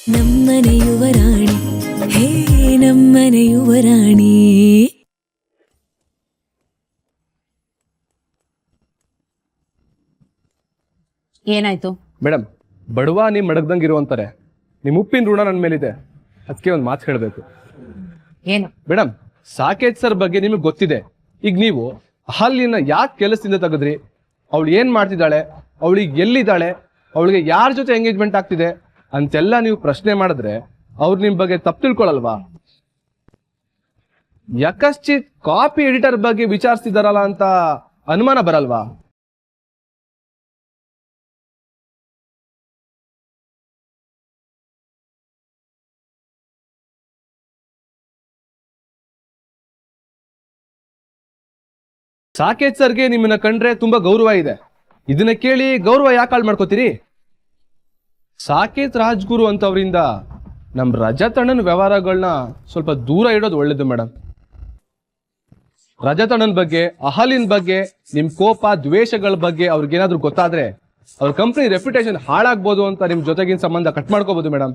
ನಮ್ಮನೆ ಯುವರಾಣಿ ಹೇ ನಮ್ಮನೆ ಯುವರಾಣಿ. ಏನಾಯ್ತು ಮೇಡಮ್? ಬಡವ ನೀವು ಮಡಗ್ದಂಗೆ ಇರುವಂತಾರೆ. ನಿಮ್ಮ ಉಪ್ಪಿನ ಋಣ ನನ್ನ ಮೇಲಿದೆ, ಅದಕ್ಕೆ ಒಂದು ಮಾತು ಹೇಳಬೇಕು. ಏನು ಮೇಡಮ್, ಸಾಕೇತ್ ಸರ್ ಬಗ್ಗೆ ನಿಮಗೆ ಗೊತ್ತಿದೆ. ಈಗ ನೀವು ಅಹಲ್ಯನ ಯಾಕೆ ಕೆಲಸದಿಂದ ತೆಗೆದ್ರಿ? ಅವಳು ಏನು ಮಾಡ್ತಿದ್ದಾಳೆ, ಅವಳಿಗೆ ಎಲ್ಲಿದ್ದಾಳೆ, ಅವಳಿಗೆ ಯಾರ ಜೊತೆ ಎಂಗೇಜ್ಮೆಂಟ್ ಆಗ್ತಿದೆ ಅಂತೆಲ್ಲ ನೀವು ಪ್ರಶ್ನೆ ಮಾಡಿದ್ರೆ ಅವ್ರು ನಿಮ್ಮ ಬಗ್ಗೆ ತಪ್ಪು ತಿಳ್ಕೊಳಲ್ವಾ? ಯಾಕಶ್ಚಿತ್ ಕಾಪಿ ಎಡಿಟರ್ ಬಗ್ಗೆ ವಿಚಾರಿಸ್ತಿದಾರಲ್ಲ ಅಂತ ಅನುಮಾನ ಬರಲ್ವಾ? ಸಾಕೇತ್ ಸರ್ಗೆ ನಿಮ್ಮನ್ನ ಕಂಡ್ರೆ ತುಂಬಾ ಗೌರವ ಇದೆ. ಇದನ್ನ ಕೇಳಿ ಗೌರವ ಯಾಕೆ ಹಾಳು ಮಾಡ್ಕೋತೀರಿ? ಸಾಕೇತ್ ರಾಜ್ಗುರು ಅಂತವರಿಂದ ನಮ್ಮ ರಜತಣ್ಣನ ವ್ಯವಹಾರಗಳನ್ನ ಸ್ವಲ್ಪ ದೂರ ಇಡೋದು ಒಳ್ಳೇದು ಮೇಡಮ್. ರಜತಣ್ಣನ ಬಗ್ಗೆ, ಅಹಲಿನ ಬಗ್ಗೆ, ನಿಮ್ ಕೋಪ ದ್ವೇಷಗಳ ಬಗ್ಗೆ ಅವ್ರಿಗೇನಾದ್ರೂ ಗೊತ್ತಾದ್ರೆ ಅವ್ರ ಕಂಪ್ನಿ ರೆಪ್ಯುಟೇಷನ್ ಹಾಳಾಗ್ಬೋದು ಅಂತ ನಿಮ್ ಜೊತೆಗಿನ ಸಂಬಂಧ ಕಟ್ ಮಾಡ್ಕೋಬಹುದು ಮೇಡಮ್.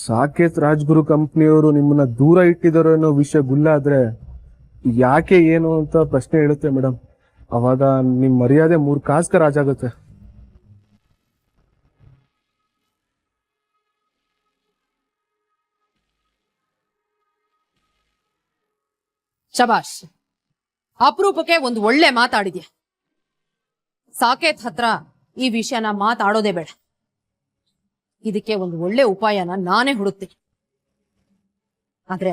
ಸಾಕೇತ್ ರಾಜ್ಗುರು ಕಂಪ್ನಿಯವರು ನಿಮ್ಮನ್ನ ದೂರ ಇಟ್ಟಿದಾರೋ ಅನ್ನೋ ವಿಷಯ ಗುಲ್ಲಾದ್ರೆ ಯಾಕೆ ಏನು ಅಂತ ಪ್ರಶ್ನೆ ಹೇಳುತ್ತೆ ಮೇಡಮ್. ಅವಾಗ ನಿಮ್ ಮರ್ಯಾದೆ 3 ಕಾಸ್ಕ ರಾಜಾಗುತ್ತೆ. ಶಬಾಷ್, ಅಪರೂಪಕ್ಕೆ ಒಂದು ಒಳ್ಳೆ ಮಾತಾಡಿದ್ಯಾ. ಸಾಕೇತ್ ಹತ್ರ ಈ ವಿಷಯನ ಮಾತಾಡೋದೇ ಬೇಡ. ಇದಕ್ಕೆ ಒಂದು ಒಳ್ಳೆ ಉಪಾಯನ ನಾನೇ ಹುಡುಕ್ತೀನಿ. ಆದ್ರೆ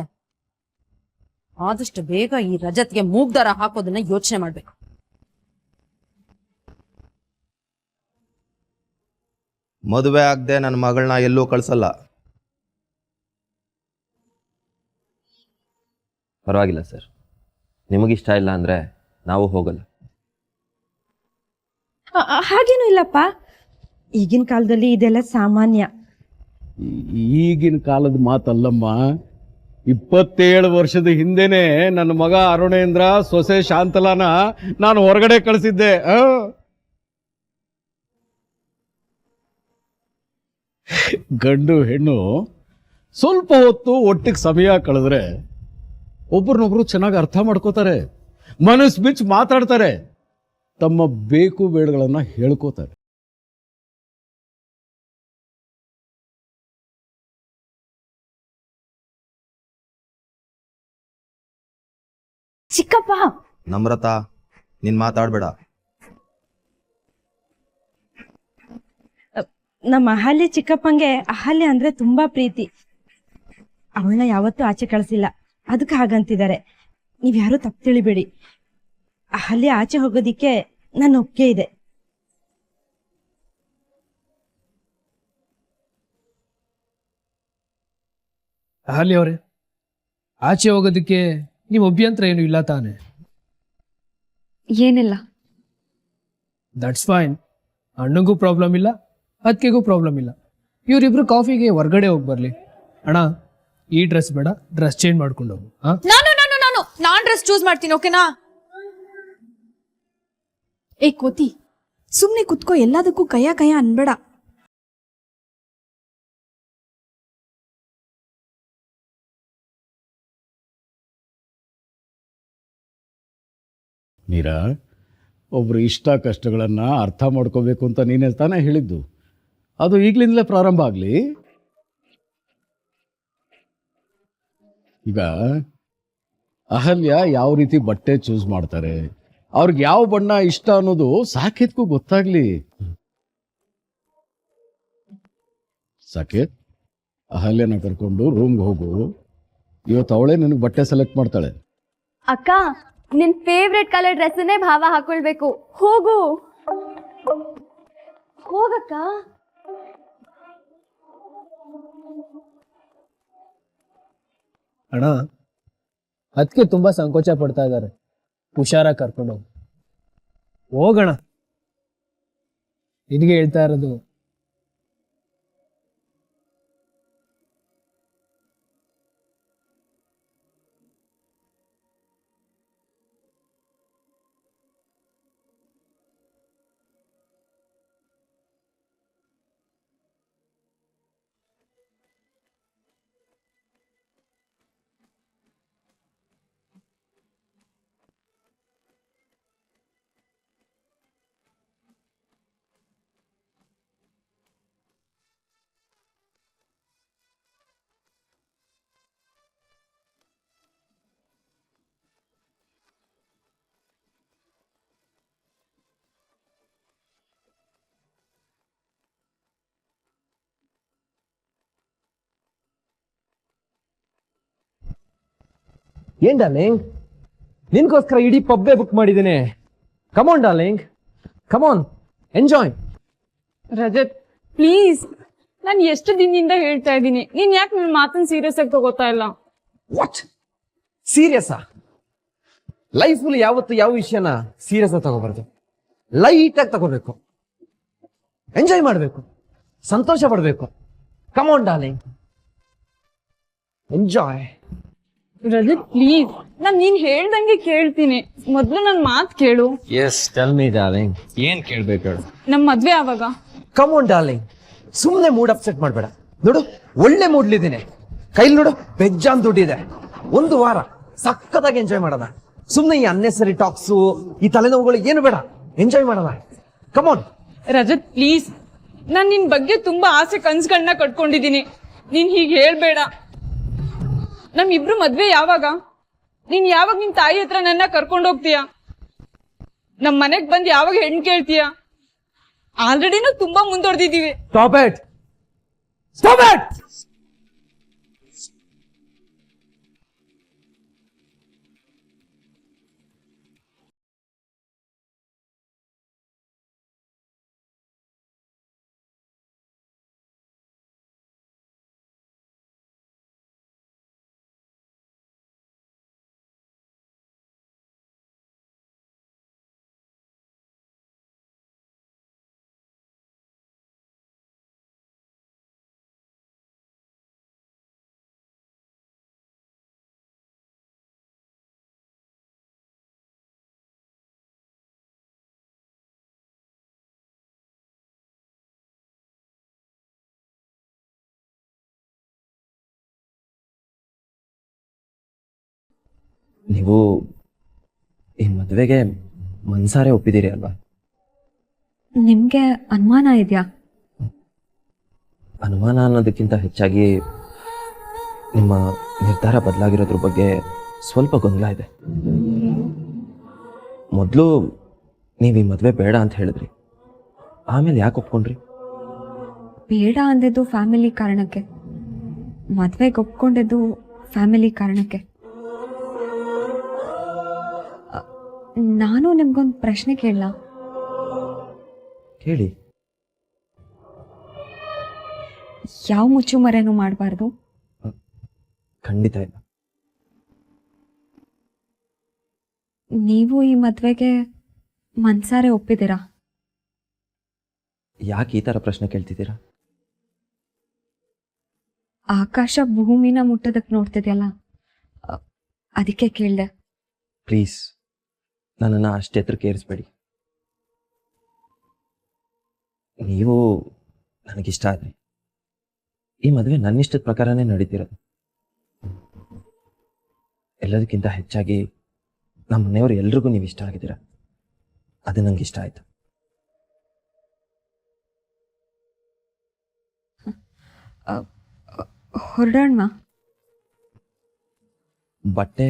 ಆದಷ್ಟು ಬೇಗ ಈ ರಜತ್ಗೆ ಮೂಗ್ದಾರ ಹಾಕೋದನ್ನ ಯೋಚನೆ ಮಾಡ್ಬೇಕು. ಮದುವೆ ಆಗದೆ ನನ್ನ ಮಗಳನ್ನ ಎಲ್ಲೂ ಕಳ್ಸಲ್ಲ. ಪರವಾಗಿಲ್ಲ ಸರ್, ನಿಮಗಿಷ್ಟ ಇಲ್ಲ ಅಂದರೆ ನಾವು ಹೋಗಲ್ಲ. ಹಾಗೇನೂ ಇಲ್ಲಪ್ಪ, ಈಗಿನ ಕಾಲದಲ್ಲಿ ಇದೆಲ್ಲ ಸಾಮಾನ್ಯ. ಈಗಿನ ಕಾಲದ ಮಾತಲ್ಲಮ್ಮ. 27 ವರ್ಷದ ಹಿಂದೆನೆ ನನ್ನ ಮಗ ಅರುಣೇಂದ್ರ, ಸೊಸೆ ಶಾಂತಲಾನ ನಾನು ಹೊರಗಡೆ ಕಳಿಸಿದ್ದೆ. ಗಂಡು ಹೆಣ್ಣು ಸ್ವಲ್ಪ ಹೊತ್ತು ಒಟ್ಟಿಗೆ ಸಮಯ ಕಳೆದ್ರೆ ಒಬ್ರನ್ನೊಬ್ರು ಚೆನ್ನಾಗಿ ಅರ್ಥ ಮಾಡ್ಕೋತಾರೆ, ಮನಸ್ಸು ಬಿಚ್ಚಿ ಮಾತಾಡ್ತಾರೆ, ತಮ್ಮ ಬೇಕು ಬೇಡಗಳನ್ನ ಹೇಳ್ಕೋತಾರೆ. ಚಿಕ್ಕಪ್ಪ, ನಮ್ರತ, ನೀನ್ ಮಾತಾಡ್ಬೇಡ. ನಮ್ಮ ಅಹಲ್ಯ ಚಿಕ್ಕಪ್ಪಂಗೆ ಅಹಲ್ಯ ಅಂದ್ರೆ ತುಂಬಾ ಪ್ರೀತಿ. ಅವಳನ್ನ ಯಾವತ್ತೂ ಆಚೆ ಕಳಿಸಿಲ್ಲ, ಅದಕ್ಕೆ ಹಾಗಂತಿದ್ದಾರೆ. ನೀವ್ಯಾರು ತಪ್ಪು ತಿಳಿಬೇಡಿ. ಅಹಲ್ಯ ಆಚೆ ಹೋಗೋದಿಕ್ಕೆ ನನ್ನ ಒಪ್ಪಿಗೆ ಇದೆ. ಅಹಲ್ಯ ಅವರೇ, ಆಚೆ ಹೋಗೋದಕ್ಕೆ ನಿಮ್ಮ ಅಭ್ಯಂತರ ಏನು ಇಲ್ಲ ತಾನೆ? ಏನಿಲ್ಲ. That's fine. ಅಣ್ಣಂಗೂ ಪ್ರಾಬ್ಲಮ್ ಇಲ್ಲ, ಅದಕ್ಕೆಗೂ ಪ್ರಾಬ್ಲಮ್ ಇಲ್ಲ. ಇವರಿಬ್ರು ಕಾಫಿಗೆ ಹೊರ್ಗಡೆ ಹೋಗಿ ಬರ್ಲಿ. ಅಣ್ಣ, ಈ ಡ್ರೆಸ್ ಬೇಡ, ಡ್ರೆಸ್ ಚೇಂಜ್ ಮಾಡ್ಕೊಂಡು ಹೋಗು. ನಾನ್ ಡ್ರೆಸ್ ಚೂಸ್ ಮಾಡ್ತೀನಿ, ಓಕೆನಾ? ಏ ಕೋತಿ, ಸುಮ್ನೆ ಕುತ್ಕೋ, ಎಲ್ಲದಕ್ಕೂ ಕಯ್ಯ ಅನ್ಬೇಡ. ಮೀರಾ, ಒಬ್ರು ಇಷ್ಟ ಕಷ್ಟಗಳನ್ನು ಅರ್ಥ ಮಾಡ್ಕೋಬೇಕು ಅಂತ ನೀನೇ ತಾನೇ ಹೇಳಿದ್ದು. ಅದು ಈಗಲಿಂದಲೇ ಪ್ರಾರಂಭ ಆಗಲಿ. ಈಗ ಅಹಲ್ಯ ಯಾವ ರೀತಿ ಬಟ್ಟೆ ಚೂಸ್ ಮಾಡ್ತಾರೆ, ಅವ್ರಿಗೆ ಯಾವ ಬಣ್ಣ ಇಷ್ಟ ಅನ್ನೋದು ಸಾಕೇತ್ಗೂ ಗೊತ್ತಾಗ್ಲಿ. ಸಾಕೇತ್, ಅಹಲ್ಯನ ಕರ್ಕೊಂಡು ರೂಮ್ಗೆ ಹೋಗು. ಇವತ್ತು ಅವಳೇ ನಿನಗೆ ಬಟ್ಟೆ ಸೆಲೆಕ್ಟ್ ಮಾಡ್ತಾಳೆ. ಅಕ್ಕ, ನಿನ್ ಫೇವ್ರೆಟ್ ಕಲರ್ ಡ್ರೆಸ್ಸನ್ನೇ ಭಾವ ಹಾಕೊಳ್ಬೇಕು. ಹೋಗು, ಹೋಗಕ್ಕ. ಅಣ್ಣ, ಅದಕ್ಕೆ ತುಂಬಾ ಸಂಕೋಚ ಪಡ್ತಾ ಇದ್ದಾರೆ. ಹುಷಾರಾಗಿ ಕರ್ಕೊಂಡು ಹೋಗೋಣ. ನಿನಗೆ ಹೇಳ್ತಾ ಇರೋದು. ಏನ್ ಡಾರ್ಲಿಂಗ್, ನಿನ್ಗೋಸ್ಕರ ಇಡೀ ಪಬ್ಬೇ ಬುಕ್ ಮಾಡಿದ್ದೀನಿ. Come on darling, come on, enjoy. Rajat please, ನಾನು ಎಷ್ಟು ದಿನದಿಂದ ಹೇಳ್ತಾ ಇದ್ದೀನಿ, ನೀನ್ ಯಾಕೆ ನನ್ನ ಮಾತನ್ನ ಸೀರಿಯಸ್ ಆಗಿ ತಗೋತಾ ಇಲ್ಲ? ವಾಟ್ ಸೀರಿಯಸ್ಸಾ? ಲೈಫಲ್ಲಿ ಯಾವತ್ತು ಯಾವ ವಿಷಯನ ಸೀರಿಯಸ್ ಆಗಿ ತಗೋಬಾರ್ದು, ಲೈಟ್ ಆಗಿ ತಗೋಬೇಕು, ಎಂಜಾಯ್ ಮಾಡಬೇಕು, ಸಂತೋಷ ಪಡ್ಬೇಕು. ಕಮಾನ್ ಡಾರ್ಲಿಂಗ್, ಎಂಜಾಯ್. ರಜತ್ ಪ್ಲೀಸ್, ನಾನ್ ನೀನ್ ಹೇಳ್ದಂಗೆ ಕೇಳ್ತೀನಿ, ಮೊದ್ಲು ನನ್ ಮಾತ್ ಕೇಳು. ಎಸ್ ಟೆಲ್ ಮೀ ಡಾರ್ಲಿಂಗ್, ಏನ್ ಕೇಳ್ಬೇಕು ಹೇಳು. ನಮ್ ಮದ್ವೆ ಆವಾಗ? ಕಮಾನ್ ಡಾರ್ಲಿಂಗ್, ಸುಮ್ನೆ ಮೂಡ್ ಅಪ್ಸೆಟ್ ಮಾಡ್ಬೇಡ. ನೋಡು ಒಳ್ಳೆ ಮೂಡ್ಲಿದ್ದೀನಿ, ಕೈಲಿ ನೋಡು ಬೆಜ್ಜಾನ್ ದುಡ್ಡಿದೆ. ಒಂದು ವಾರ ಸಕ್ಕತ್ತಾಗಿ ಎಂಜಾಯ್ ಮಾಡೋಣ. ಸುಮ್ನೆ ಈ ಅನ್ನೆಸರಿ ಟಾಕ್ಸು, ಈ ತಲೆನೋವುಗಳು ಏನು ಬೇಡ, ಎಂಜಾಯ್ ಮಾಡೋಣ. ಕಮಾನ್. ರಜತ್ ಪ್ಲೀಸ್, ನಾನ್ ನಿನ್ ಬಗ್ಗೆ ತುಂಬಾ ಆಸೆ ಕನ್ಸ್ಗಳನ್ನ ಕಟ್ಕೊಂಡಿದೀನಿ, ನೀನ್ ಹೀಗೆ ಹೇಳ್ಬೇಡ. ನಮ್ ಇಬ್ರು ಮದ್ವೆ ಯಾವಾಗ? ನೀನ್ ಯಾವಾಗ ನಿನ್ ತಾಯಿ ಹತ್ರ ನನ್ನ ಕರ್ಕೊಂಡು ಹೋಗ್ತೀಯಾ? ನಮ್ ಮನೆಗ್ ಬಂದ್ ಯಾವಾಗ ಹೆಣ್ ಕೇಳ್ತೀಯಾ? ಆಲ್ರೆಡಿನೂ ತುಂಬಾ ಮುಂದುವರೆದಿದ್ದೀವಿ. Stop it, stop it. ನೀವು ಈ ಮದುವೆಗೆ ಮನ್ಸಾರೆ ಒಪ್ಪಿದ್ದೀರಿ ಅಲ್ವಾ? ನಿಮ್ಗೆ ಅನುಮಾನ ಇದೆಯಾ? ಅನುಮಾನ ಅನ್ನೋದಕ್ಕಿಂತ ಹೆಚ್ಚಾಗಿ ನಿಮ್ಮ ನಿರ್ಧಾರ ಬದಲಾಗಿರೋದ್ರ ಬಗ್ಗೆ ಸ್ವಲ್ಪ ಗೊಂದಲ ಇದೆ. ಮೊದಲು ನೀವು ಈ ಮದುವೆ ಬೇಡ ಅಂತ ಹೇಳಿದ್ರಿ, ಆಮೇಲೆ ಯಾಕೆ ಒಪ್ಕೊಂಡ್ರಿ? ಬೇಡ ಅಂದಿದ್ದು ಫ್ಯಾಮಿಲಿ ಕಾರಣಕ್ಕೆ, ಮದ್ವೆಗೆ ಒಪ್ಕೊಂಡಿದ್ದು ಫ್ಯಾಮಿಲಿ ಕಾರಣಕ್ಕೆ. ನಾನು ನಿಮ್ಗೊಂದು ಪ್ರಶ್ನೆ ಕೇಳಲ್ಲ? ಕೇಳಿ. ಯಾವ ಮುಚ್ಚುಮರೆನೂ ಮಾಡಬಾರ್ದು? ಖಂಡಿತ ಇಲ್ಲ. ನೀವು ಈ ಮದ್ವೆಗೆ ಮನ್ಸಾರೆ ಒಪ್ಪಿದ್ದೀರಾ? ಯಾಕೆ ಈ ಥರ ಪ್ರಶ್ನೆ ಕೇಳ್ತಿದ್ದೀರಾ? ಆಕಾಶ ಭೂಮಿನ ಮುಟ್ಟದಕ್ಕೆ ನೋಡ್ತಿದ್ಯಲ್ಲ, ಅದಕ್ಕೆ ಕೇಳಿದೆ. ಪ್ಲೀಸ್ ನನ್ನನ್ನು ಅಷ್ಟೇ ಎತ್ತರಕ್ಕೆ ಏರಿಸ್ಬೇಡಿ. ನೀವು ನನಗಿಷ್ಟ ಆದ್ರಿ, ಈ ಮದುವೆ ನನ್ನಿಷ್ಟದ ಪ್ರಕಾರನೇ ನಡೀತಿರೋದು. ಎಲ್ಲದಕ್ಕಿಂತ ಹೆಚ್ಚಾಗಿ ನಮ್ಮ ಮನೆಯವರು ಎಲ್ರಿಗೂ ನೀವು ಇಷ್ಟ ಆಗಿದ್ದೀರ, ಅದು ನಂಗೆ ಇಷ್ಟ ಆಯ್ತು. ಹೊರಡೋಣ? ಬಟ್ಟೆ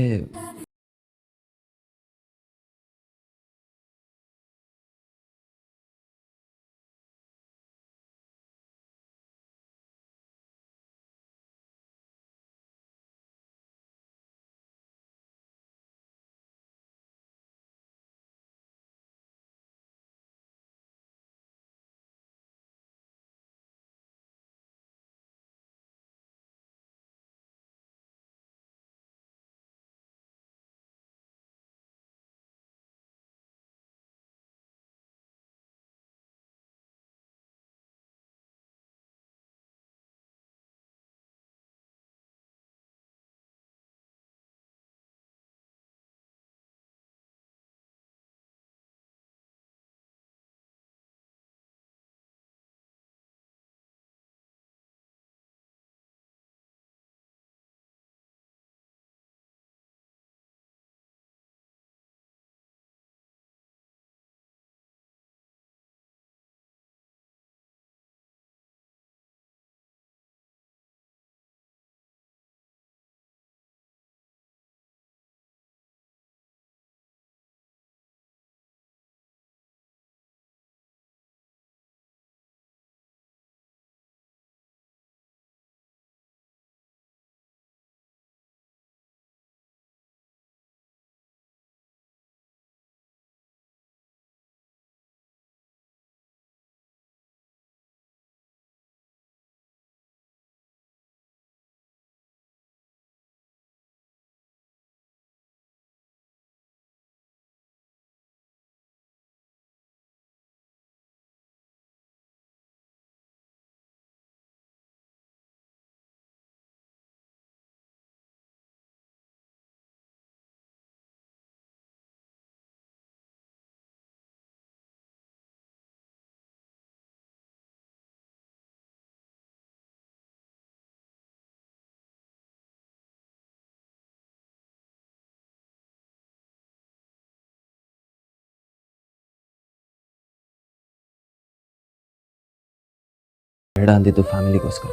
ಬೇಡ ಅಂದಿದ್ದು ಫ್ಯಾಮಿಲಿಗೋಸ್ಕರ,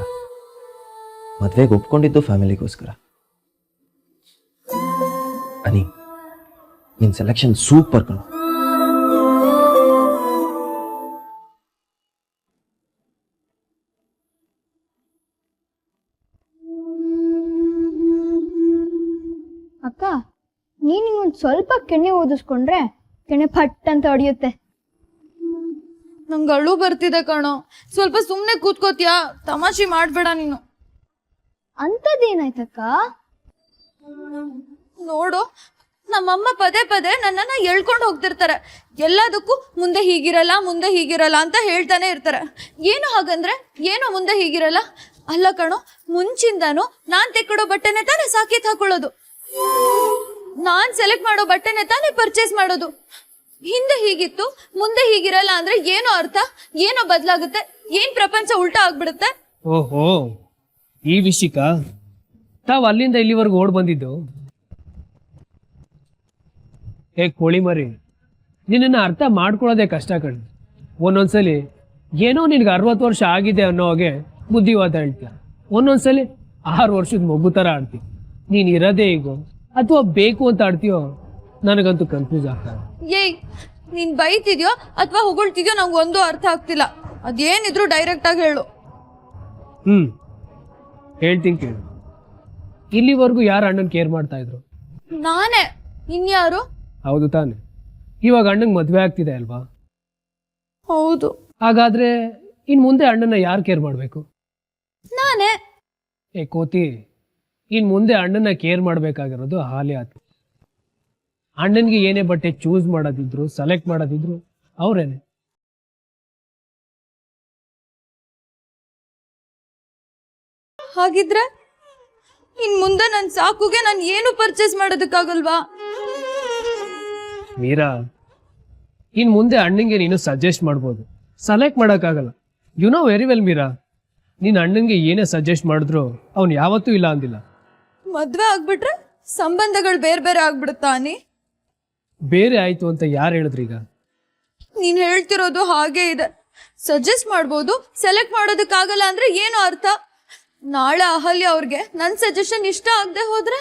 ಮದುವೆಗೆ ಒಪ್ಕೊಂಡಿದ್ದು ಫ್ಯಾಮಿಲಿಗೋಸ್ಕರ. ಅನಿ, ನಿನ್ನ ಸೆಲೆಕ್ಷನ್ ಸೂಪರ್ ಕಣೋ. ಅಕ್ಕ, ನೀನು ಒಂದು ಸ್ವಲ್ಪ ಕೆಣ್ಣೆ ಓದಿಸ್ಕೊಂಡ್ರೆ ಕೆಣ್ಣೆ ಪಟ್ ಅಂತ ಹೊಡೆಯುತ್ತೆ. ನಂಗೆ ಅಳು ಬರ್ತಿದೆ ಕಣೋ, ಸ್ವಲ್ಪ ಸುಮ್ಮನೆ ಕೂತ್ಕೋತ್ಯಾ? ತಮಾಷೆ ಮಾಡ್ಬೇಡ ನೀನು. ಅಂಥದ್ದೇನಾಯ್ತಕ್ಕ? ನೋಡು, ನಮ್ಮಮ್ಮ ಪದೇ ಪದೇ ನನ್ನನ್ನ ಎಳ್ಕೊಂಡು ಹೋಗ್ತಿರ್ತಾರೆ. ಎಲ್ಲದಕ್ಕೂ ಮುಂದೆ ಹೀಗಿರಲ್ಲ, ಮುಂದೆ ಹೀಗಿರಲ್ಲ ಅಂತ ಹೇಳ್ತಾನೆ ಇರ್ತಾರೆ. ಏನು ಹಾಗಂದ್ರೆ ಏನು ಮುಂದೆ ಹೀಗಿರಲ್ಲ? ಅಲ್ಲ ಕಣೋ, ಮುಂಚಿಂದಾನು ನಾನ್ ತೆಕ್ಕೊಡೋ ಬಟ್ಟೆನೆ ತಾನೇ ಸಾಕೇತ್ ಹಾಕೊಳ್ಳೋದು, ನಾನ್ ಸೆಲೆಕ್ಟ್ ಮಾಡೋ ಬಟ್ಟೆನೆ ತಾನೇ ಪರ್ಚೇಸ್ ಮಾಡೋದು. ಹಿಂದೆ ಹೀಗಿತ್ತು, ಮುಂದೆ ಹೀಗಿರಲ್ಲ ಅಂದ್ರೆ ಏನೋ ಅರ್ಥ? ಏನೋ ಬದಲಾಗುತ್ತೆ? ಏನ್ ಪ್ರಪಂಚ ಉಲ್ಟಾ ಆಗ್ಬಿಡುತ್ತೆ? ಓಹೋ, ಈ ವಿಷಯಕ್ಕ ತಾವ್ ಅಲ್ಲಿಂದ ಇಲ್ಲಿವರೆಗೂ ಓಡ್ ಬಂದಿದ್ದು. ಕೋಳಿ ಮರಿ, ನಿನ್ನನ್ನು ಅರ್ಥ ಮಾಡ್ಕೊಳ್ಳೋದೇ ಕಷ್ಟ ಕಣ್. ಒಂದೊಂದ್ಸಲಿ ಏನೋ ನಿನ್ಗೆ 60 ವರ್ಷ ಆಗಿದೆ ಅನ್ನೋ ಹಾಗೆ ಬುದ್ಧಿವಾದ ಹೇಳ್ತೀಯ, ಒಂದೊಂದ್ಸಲಿ 6 ವರ್ಷದ ಮಗು ಥರ ಆಡ್ತೀಯ. ನೀನು ಇರೋದೇ ಈಗೋ ಅಥವಾ ಬೇಕು ಅಂತ ಆಡ್ತೀಯೋ ನನಗಂತೂ ಕನ್ಫ್ಯೂಸ್ ಆಗ್ತಾ ಇದೆ. ಏಯ್, ನೀನ್ ಬೈತಿದ್ಯೋ ಅಥವಾ ಹೊಗಳ್ತಿದ್ಯೋ ನಂಗೆ ಒಂದು ಅರ್ಥ ಆಗ್ತಿಲ್ಲ. ಅದೇನಿದ್ರು ಡೈರೆಕ್ಟ್ ಆಗಿ ಹೇಳು. ಹೇಳ್ತೀನಿ ಕೇಳು. ಇಲ್ಲಿವರೆಗೂ ಯಾರು ಅಣ್ಣನ್ ಕೇರ್ ಮಾಡ್ತಾ ಇದ್ರು? ನಾನೇ. ಇನ್ಯಾರು? ಹೌದು ತಾನೆ. ಇವಾಗ ಅಣ್ಣಂಗೆ ಮದ್ವೆ ಆಗ್ತಿದೆ ಅಲ್ವಾ? ಹೌದು. ಹಾಗಾದ್ರೆ ಇನ್ ಮುಂದೆ ಅಣ್ಣನ ಯಾರು ಕೇರ್ ಮಾಡ್ಬೇಕು? ನಾನೇ. ಕೋತಿ, ಇನ್ ಮುಂದೆ ಅಣ್ಣನ ಕೇರ್ ಮಾಡ್ಬೇಕಾಗಿರೋದು ಹಾಲಿ ಆತು. ಅಣ್ಣನ್ಗೆ ಏನೇ ಬಟ್ಟೆ ಚೂಸ್ ಮಾಡೋದಿದ್ರು, ಸೆಲೆಕ್ಟ್ ಮಾಡೋದಿದ್ರು ಅವ್ರೇನೆ. ಹಾಗಿದ್ರೆ ಇನ್ ಮುಂದೆ ನನ್ ಸಾಕುಗೆ ನಾನು ಏನು ಪರ್ಚೇಸ್ ಮಾಡೋದಕ್ಕಾಗಲ್ವಾ? ಮೀರಾ, ಇನ್ ಮುಂದೆ ಅಣ್ಣಂಗೆ ನೀನು ಸಜೆಸ್ಟ್ ಮಾಡ್ಬೋದು, ಸೆಲೆಕ್ಟ್ ಮಾಡೋಕ್ಕಾಗಲ್ಲ. You know very well Meera, ನೀನ್ ಅಣ್ಣಂಗೆ ಏನೇ ಸಜೆಸ್ಟ್ ಮಾಡಿದ್ರು ಅವ್ನು ಯಾವತ್ತೂ ಇಲ್ಲ ಅಂದಿಲ್ಲ. ಮದ್ವೆ ಆಗ್ಬಿಟ್ರೆ ಸಂಬಂಧಗಳು ಬೇರೆ ಬೇರೆ ಆಗ್ಬಿಡುತ್ತಾ ನೀ? ಬೇರೆ ಆಯ್ತು ಅಂತ ಯಾರು ಹೇಳಿದ್ರೀಗ? ನೀನ್ ಹೇಳ್ತಿರೋದು ಹಾಗೆ ಇದೆ. ಸಜೆಸ್ಟ್ ಮಾಡ್ಬೋದು, ಸೆಲೆಕ್ಟ್ ಮಾಡೋದಕ್ಕಾಗಲ್ಲ ಅಂದ್ರೆ ಏನು ಅರ್ಥ? ನಾಳೆ ಅಹಲ್ಯ ಅವ್ರಿಗೆ ನನ್ ಸಜೆಷನ್ ಇಷ್ಟ ಆಗದೆ ಹೋದ್ರೆ?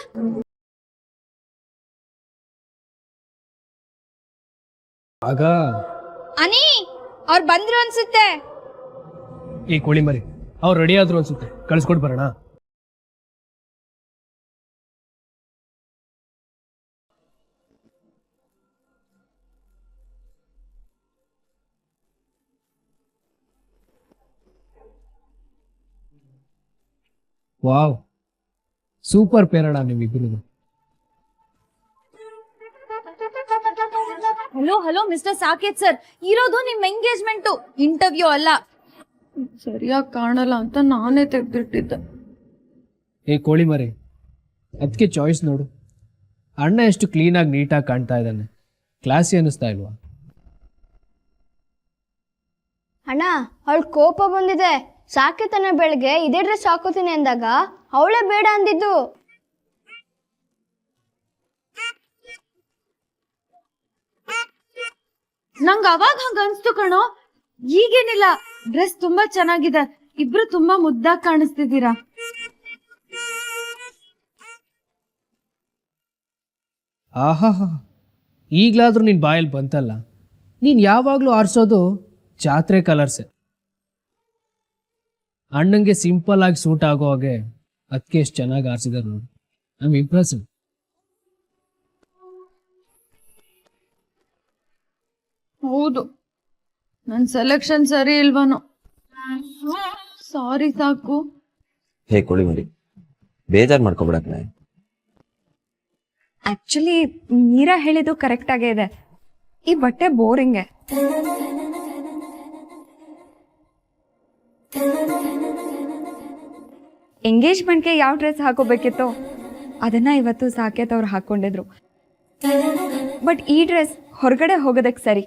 ಆಗ ಅನಿ, ಅವ್ರು ಬಂದ್ರು ಅನ್ಸುತ್ತೆ. ಈ ಕೋಳಿ ಮರಿ, ಅವ್ರು ರೆಡಿ ಆದ್ರು ಅನ್ಸುತ್ತೆ, ಕಳ್ಸ್ಕೊಟ್ ಬರೋಣ. ವಾವ್, ಸೂಪರ್ ಪೇರಣ ನೀವಿಬ್ರು. Hello hello mister Saket sir, ಇರೋದು ನಿಮ್ ಎಂಗೇಜ್ಮೆಂಟು, ಇಂಟರ್ವ್ಯೂ ಅಲ್ಲ. ಸರಿಯಾಗಿ ಕಾಣಲ್ಲ ಅಂತ ನಾನೇ ತೆಗ್ದಿಟ್ಟಿದ್ದೆ. ಕೋಳಿ ಮರಿ, ಅದಕ್ಕೆ ಚಾಯ್ಸ್ ನೋಡು. ಅಣ್ಣ ಎಷ್ಟು ಕ್ಲೀನಾಗಿ ನೀಟಾಗಿ ಕಾಣ್ತಾ ಇದ್ದಾನೆ, ಕ್ಲಾಸಿ ಅನ್ನಿಸ್ತಾ ಇಲ್ವಾ? ಅಣ್ಣ, ಅವಳು ಕೋಪ ಬಂದಿದೆ. ಸಾಕೇತನ ಬೆಳಗ್ಗೆ ಇದೇ ಡ್ರೆಸ್ ಹಾಕೋತೀನಿ ಅಂದಾಗ ಅವಳೇ ಬೇಡ ಅಂದಿದ್ದು. ನಂಗ ಅವಾಗ ಹಂಗ ಅನ್ಸ್ತು ಕಣೋ. ಈಗೇನಿಲ್ಲ, ಡ್ರೆಸ್ ತುಂಬಾ ಚೆನ್ನಾಗಿದೆ, ಇಬ್ರು ತುಂಬಾ ಮುದ್ದಾಗಿ ಕಾಣಿಸ್ತಿದ್ದೀರಾ. ಆಹಾ, ಈಗ್ಲಾದ್ರೂ ನಿನ್ ಬಾಯಲ್ಲಿ ಬಂತಲ್ಲ. ನೀನ್ ಯಾವಾಗ್ಲೂ ಆರಿಸೋದು ಜಾತ್ರೆ ಕಲರ್ಸೆ. ಅಣ್ಣಂಗೆ ಸಿಂಪಲ್ ಆಗಿ ಸೂಟ್ ಆಗೋ ಹಾಗೆ ಅದಕ್ಕೆ ಎಷ್ಟು ಚೆನ್ನಾಗಿ ಆರಿಸಿದಾರೆ ನೋಡಿ. I am impressive. ಹೌದು, ನನ್ ಸೆಲೆಕ್ಷನ್ ಸರಿ ಇಲ್ವನೋ. ಸಾರಿ ಸಾಕು. ಕೋಳಿ ಮರಿ, ಬೇಜಾರು ಮಾಡ್ಕೊಬಿಡಕ್ನೆ. ಆಕ್ಚುಲಿ ಮೀರಾ ಹೇಳಿದ್ದು ಕರೆಕ್ಟ್ ಆಗೇ ಇದೆ. ಈ ಬಟ್ಟೆ ಬೋರಿಂಗೆ. ಎಂಗೇಜ್ಮೆಂಟ್ಗೆ ಯಾವ ಡ್ರೆಸ್ ಹಾಕೋಬೇಕಿತ್ತು ಅದನ್ನ ಇವತ್ತು ಸಾಕೇತ್ ಅವ್ರು ಹಾಕೊಂಡಿದ್ರು. ಬಟ್ ಈ ಡ್ರೆಸ್ ಹೊರಗಡೆ ಹೋಗೋದಕ್ಕೆ ಸರಿ.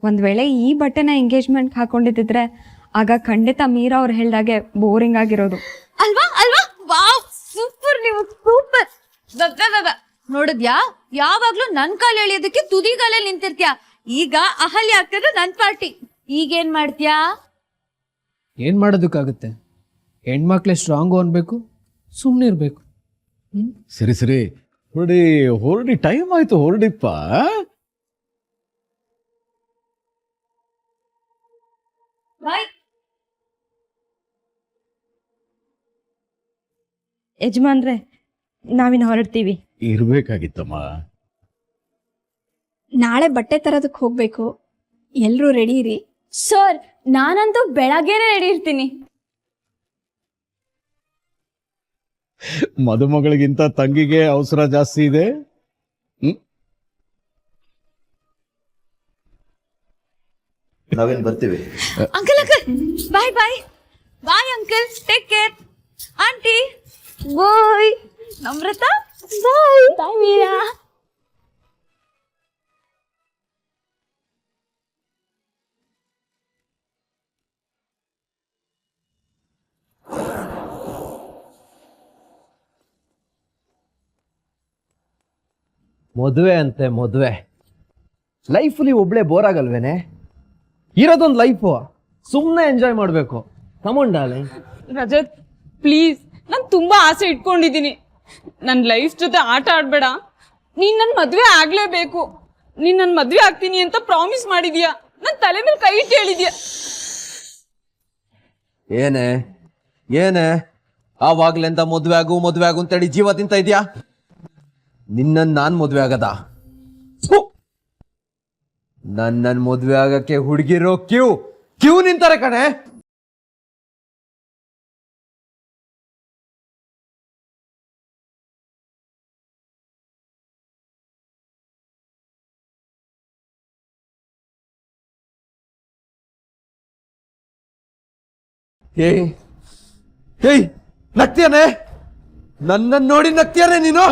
ಒಂದ್ ವೇಳೆ ಈ ಬಟ್ಟೆನ ಎಂಗೇಜ್ಮೆಂಟ್ ಹಾಕೊಂಡಿದ್ರೆ ಆಗ ಖಂಡಿತ ಮೀರಾ ಅವ್ರು ಹೇಳ್ದಾಗೆ ಬೋರಿಂಗ್ ಆಗಿರೋದು. ಅಲ್ವಾ ಅಲ್ವಾ? ವಾವ್, ಸೂಪರ್, ನೀವು ಸೂಪರ್. ನೋಡಿದ್ಯಾ, ಯಾವಾಗ್ಲೂ ನನ್ ಕಾಲ್ ಎಳಿಯೋದಕ್ಕೆ ತುದಿಗಾಲಲ್ಲಿ ನಿಂತಿರ್ತೀಯ. ಈಗ ಅಹಲ್ಯ ಆಗ್ತದೆ ನನ್ ಪಾರ್ಟಿ. ಈಗೇನ್ ಮಾಡ್ತೀಯಾ? ಏನು ಮಾಡೋದಕ್ಕಾಗುತ್ತೆ? ಹೆಣ್ಮಕ್ಳೇ ಸ್ಟ್ರಾಂಗು ಅನ್ಬೇಕು, ಸುಮ್ಮನೆ ಇರಬೇಕು. ಸರಿ ಸರಿ, ಹೊರಡಿ, ಟೈಮ್ ಆಯ್ತು, ಹೊರಡಿಪ್ಪ. ಬಾಯ್. ಯಜಮಾನ್ರೆ, ನಾವಿನ್ನು ಹೊರಡ್ತೀವಿ. ಇರ್ಬೇಕಾಗಿತ್ತಮ್ಮ. ನಾಳೆ ಬಟ್ಟೆ ತರೋದಕ್ಕೆ ಹೋಗ್ಬೇಕು, ಎಲ್ರೂ ರೆಡಿ ಇರಿ. ಸರ್, ನಾನಂತೂ ಬೆಳಗ್ಗೆನೆ ರೆಡಿ ಇರ್ತೀನಿ. ಮದುಮಗಳಿಗಿಂತ ತಂಗಿಗೆ ಅವಸರ ಜಾಸ್ತಿ ಇದೆ. ನಾವೇನ್ ಬರ್ತೀವಿ. Uncle bye bye bye uncle, take care. Aunty bye. Namrata bye. Bye Meera. ಮದುವೆ ಅಂತೆ ಮದುವೆ. ಲೈಫಲ್ಲಿ ಒಬ್ಳೆ ಬೋರ್ ಆಗಲ್ವೇನೆ? ಇರೋದೊಂದು ಲೈಫು, ಸುಮ್ಮನೆ ಎಂಜಾಯ್ ಮಾಡಬೇಕು. ಕಮಂಡಾಲೆ ರಜತ್, ಪ್ಲೀಸ್, ನಾನು ತುಂಬಾ ಆಸೆ ಇಟ್ಕೊಂಡಿದ್ದೀನಿ. ನನ್ನ ಲೈಫ್ ಜೊತೆ ಆಟ ಆಡ್ಬೇಡ. ನೀನ್ ನನ್ನ ಮದ್ವೆ ಆಗ್ಲೇಬೇಕು. ನೀನ್ ನನ್ನ ಮದ್ವೆ ಆಗ್ತೀನಿ ಅಂತ ಪ್ರಾಮಿಸ್ ಮಾಡಿದ್ಯಾ. ನನ್ನ ತಲೆ ಮೇಲೆ ಕೈ ಇಟ್ಟು ಹೇಳಿದ್ಯಾ. ಏನೇ ಆವಾಗ್ಲಿಂದ ಮದುವೆ ಆಗು ಅಂತೇಳಿ ಜೀವ ತಿಂತ ಇದ್ಯಾ? ನಿನ್ನನ್ನು ನಾನ್ ಮದುವೆ ಆಗದ? ನನ್ನನ್ ಮದುವೆ ಆಗಕ್ಕೆ ಹುಡುಗಿರೋ ಕ್ಯೂ ನಿಂತಾರೆ ಕಣೆ. ಏಯ್ ನಗ್ತಿಯಾನೆ? ನನ್ನನ್ನು ನೋಡಿ ನಗ್ತಿಯಾನೆ ನೀನು?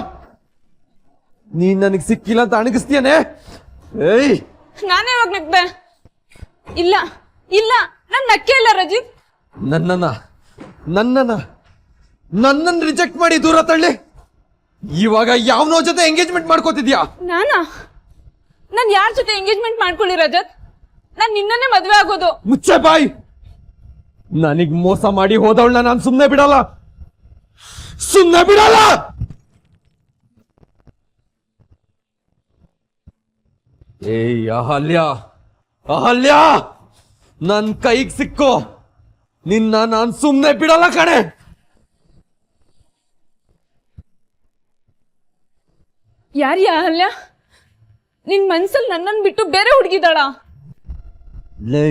ನೀನ್ ನನಗೆ ಸಿಕ್ಕಿಲ್ಲ ಅಂತ ಅಣಗಿಸ್ತೀಯನೆ? ಏಯ್, ನಾನೇ ಯಾವಾಗ ನಗ್ದೆ? ಇಲ್ಲ ಇಲ್ಲ, ನಾನ್ ನಕ್ಕೆ ಇಲ್ಲ ರಜಿತ್. ನನ್ನನ್ನ ರಿಜೆಕ್ಟ್ ಮಾಡಿ ದೂರ ತಳ್ಳಿ ಇವಾಗ ಯಾವನೋ ಜೊತೆ ಎಂಗೇಜ್ಮೆಂಟ್ ಮಾಡ್ಕೋತಿದ್ಯಾ? ನಾನ್ ಯಾರ ಜೊತೆ ಎಂಗೇಜ್ಮೆಂಟ್ ಮಾಡ್ಕೊಳ್ಳಿ ರಜತ್? ನಾನ್ ನಿನ್ನನ್ನೇ ಮದ್ವೆ ಆಗೋದು. ಮುಚ್ಚೆ ಬಾಯ್. ನನಗ್ ಮೋಸ ಮಾಡಿ ಹೋದವಳನ್ನ ನಾನು ಸುಮ್ನೆ ಬಿಡಲ್ಲ. ಏಯ್ ಅಹಲ್ಯ, ನನ್ ಕೈಗೆ ಸಿಕ್ಕೋ, ನಿನ್ನ ನಾನ್ ಸುಮ್ನೆ ಬಿಡಲ್ಲ ಕಣೆ. ಯಾರ್ಯಾ ಅಹಲ್ಯ? ನಿನ್ ಮನ್ಸಲ್ಲಿ ನನ್ನನ್ ಬಿಟ್ಟು ಬೇರೆ ಹುಡುಗಿದಾಳ? ಲೇ,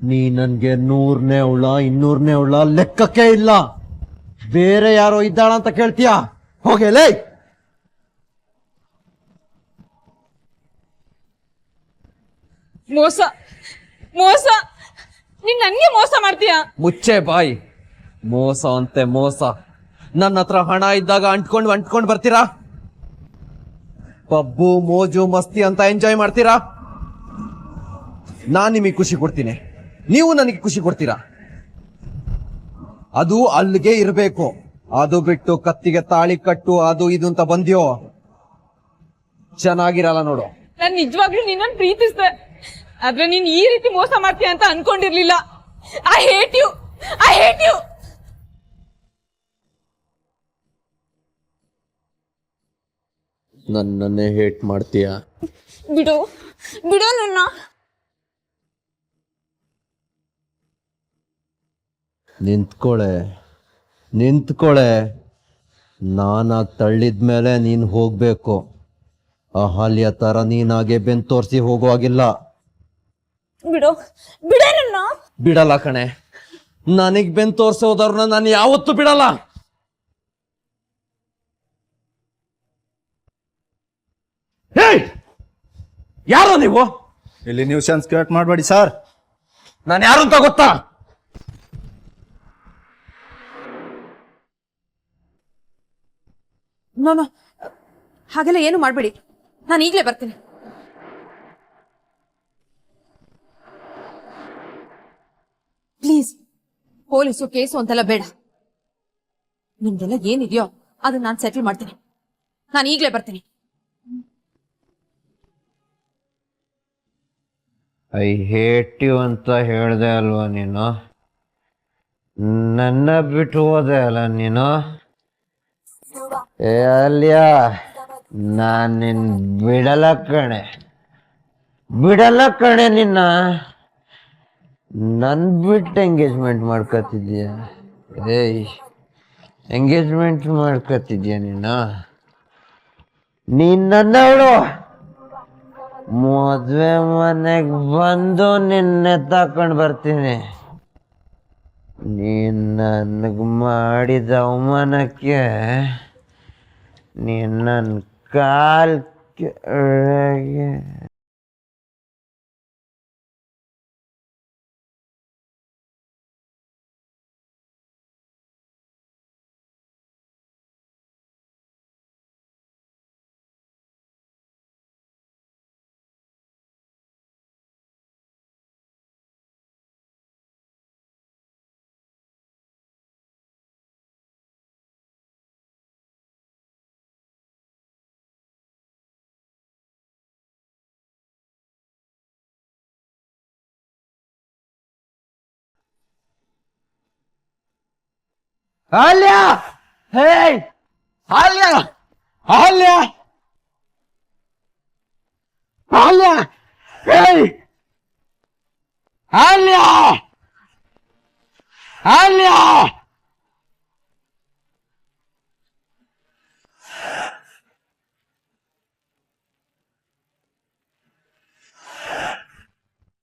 ನೀ ನನ್ಗೆ 100ನೇ ಅವಳ 200ನೇ ಅವಳ ಲೆಕ್ಕಕ್ಕೆ ಇಲ್ಲ. ಬೇರೆ ಯಾರೋ ಇದ್ದಾಳ ಅಂತ ಕೇಳ್ತೀಯಾ? ಹೋಗೆ ಲೇ. ಮೋಸ, ನೀನ್ ನನ್ಗೆ ಮೋಸ ಮಾಡ್ತೀಯಾ? ಮುಚ್ಚೆ ಬಾಯ್. ಮೋಸ ಅಂತೆ ಮೋಸ. ನನ್ನ ಹತ್ರ ಹಣ ಇದ್ದಾಗ ಅಂಟ್ಕೊಂಡ್ ಬರ್ತೀರಾ? ಪಬ್ಬು ಮೋಜು ಮಸ್ತಿ ಅಂತ ಎಂಜಾಯ್ ಮಾಡ್ತೀರಾ? ನಾನ್ ನಿಮಗೆ ಖುಷಿ ಕೊಡ್ತೀನಿ, ನೀವು ನನಗೆ ಖುಷಿ ಕೊಡ್ತೀರಾ? ಅದು ಅಲ್ಲಿಗೆ ಇರಬೇಕು. ಅದು ಬಿಟ್ಟು ಕತ್ತಿಗೆ ತಾಳಿ ಕಟ್ಟು ಅದು ಇದು ಅಂತ ಬಂದ್ಯೋ ಚೆನ್ನಾಗಿರಲ್ಲ ನೋಡು. ನಾನ್ ನಿಜವಾಗ್ಲೂ ನಿನ್ನನ್ನು ಪ್ರೀತಿಸ್ದೆ, ಆದ್ರೆ ನೀನ್ ಈ ರೀತಿ ಮೋಸ ಮಾಡ್ತೀಯ ಅಂತ ಅನ್ಕೊಂಡಿರ್ಲಿಲ್ಲ. I hate you. ನನ್ನನ್ನೇ ಹೇಟ್ ಮಾಡ್ತೀಯ? ಬಿಡು ನನ್ನ. ನಿಂತ್ಕೊಳೆ. ನಾನಾಗ್ ತಳ್ಳಿದ್ಮೇಲೆ ನೀನ್ ಹೋಗ್ಬೇಕು. ಅಹಲ್ಯ ತರ ನೀನಾಗೆ ಬೆನ್ ತೋರಿಸಿ ಹೋಗುವಾಗಿಲ್ಲ. ಬಿಡು ನನ್ನ. ಬಿಡಲ್ಲ ಕಣೆ. ನನಗ್ ಬೆನ್ ತೋರ್ಸೋದವ್ರನ್ನ ನಾನು ಯಾವತ್ತೂ ಬಿಡಲ್ಲ. ಯಾರೋ ನೀವು? ಇಲ್ಲಿ ನ್ಯೂಸೆನ್ಸ್ ಕ್ರಿಯೇಟ್ ಮಾಡಬೇಡಿ ಸರ್. ನಾನು ಯಾರು ಅಂತ ಗೊತ್ತಾ? ನೋ, ಹಾಗೆಲ್ಲ ಏನು ಮಾಡಬೇಡಿ. ನಾನು ಈಗಲೇ ಬರ್ತೀನಿ. ಪ್ಲೀಸ್, ಪೊಲೀಸು ಕೇಸು ಅಂತೆಲ್ಲ ಬೇಡ. ನಿಮ್ದೆಲ್ಲ ಏನಿದೆಯೋ ಅದನ್ನ ನಾನು ಸೆಟಲ್ ಮಾಡ್ತೀನಿ. ನಾನು ಈಗಲೇ ಬರ್ತೀನಿ. ಐ ಹೇಟ್ ಯು ಅಂತ ಹೇಳ್ದೆ ಅಲ್ವಾ ನೀನು? ನನ್ನ ಬಿಟ್ಟು ಹೋದೆ ಅಲ್ಲ ನೀನು? ಏ ಅಲ್ಯಾ, ನಾನು ನಿನ್ನ ಬಿಡಲ್ಲ ಕಣೆ ನಿನ್ನ. ನನ್ನ ಬಿಟ್ಟು ಎಂಗೇಜ್ಮೆಂಟ್ ಮಾಡ್ಕೊತಿದ್ಯಾ? ಏಯ್, ಎಂಗೇಜ್ಮೆಂಟ್ ಮಾಡ್ಕೊತಿದ್ಯಾ ನೀನು? ನೀನು ನನ್ನವಳು. ಮದುವೆ ಮನೆಗೆ ಬಂದು ನಿನ್ನೆ ತಕೊಂಡು ಬರ್ತೀನಿ. ನೀನು ನನಗೆ ಮಾಡಿದ ಅವಮಾನಕ್ಕೆ ನೀನು ನನ್ನ ಕಾಲ್ ಕೆಳಗೆ ಆಲ್ಯಾ, ಹೇಯ್ ಆಲ್ಯಾ, ಆಲ್ಯಾ, ಆಲ್ಯಾ, ಹೇಯ್ ಆಲ್ಯಾ, ಆಲ್ಯಾ.